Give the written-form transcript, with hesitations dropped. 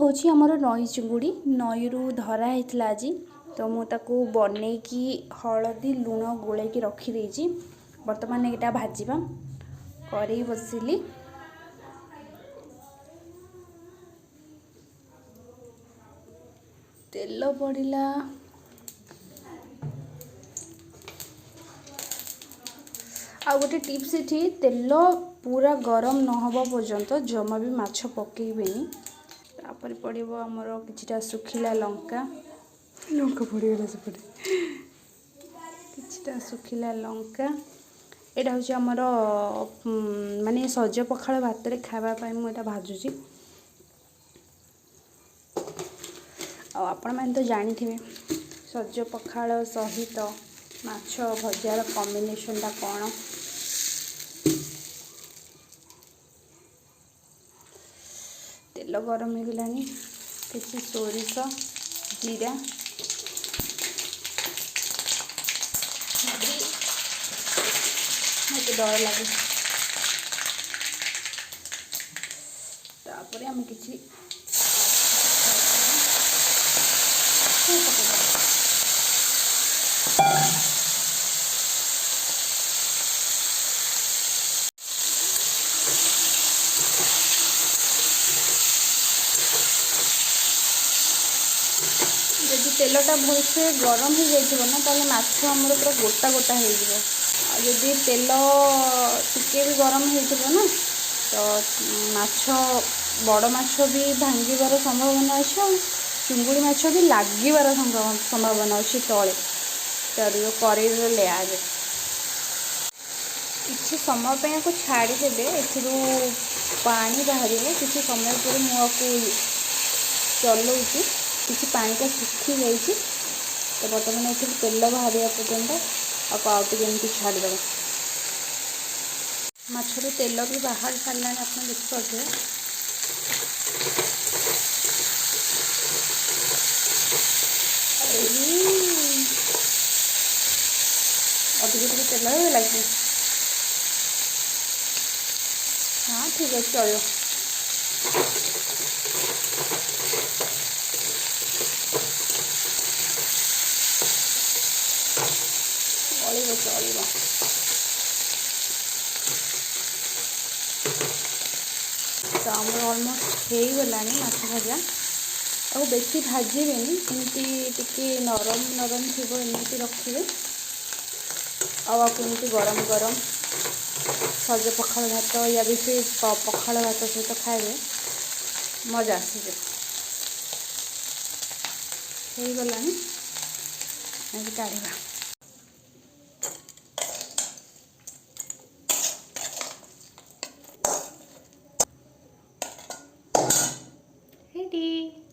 हूँ आमर नई चिंगुड़ी नई रु धरा होता आज तो मुझे बनई कि हलदी लुण गोल रखीदे बर्तमान यहाँ भाजवा कड़े बसिली तेल पड़ला आ गोटे टिप्स ये तेल पूरा गरम नहबा पर्यंत जमा भी माछ पकेबेनी तापर पड़ो आमर किछिटा सुखिला लंका लंका पड़गला सेपटे किछिटा सुखिला लंका यहाँ हूँ आमर माने सज पखाल भात रे खावाई मुझे भाजुची आपण मैंने तो जानी थे सज पखाल सहित माछ भजार कॉम्बिनेशनटा कौन तेल गरम हो गलानी किसी सोरिष जीरा मत डर लगे तापर आम कि जदि तेलटा भलसे गरम हो जाइए ना ताले माछ आमर पूरा गोटा गोटा हो जदि तेल टिके भी गरम हो ना तो माछ बड़ माछ भी भांगार संभावना अच्छे और चिंगुड़ी माछ भी लगिबार संभावना अच्छी तले चार कड़े लेयर किसी समय पे को छाड़ीदे पानी बाहर किसी समय पर मुझे चलाऊँगी किसी पानीटा सुखी जाइए तो बर्तमान ये तेल बाहर पर्यंत आउटे छाड़द माछर तेल भी बाहर सारा आप देखिपे अधिक टे तेल लगे हाँ ठीक है चलो चलो चलो तो आम अलमोस्ट हो गलानी माछ भजा और बेसी भाजबेनी एमती टिके नरम नरम थी एमती रखिए आमती गरम गरम सज पखाल भात या भी से पखाल भात सहित खाए मजा आसीजे हो गलानी काढ़ा रेडी।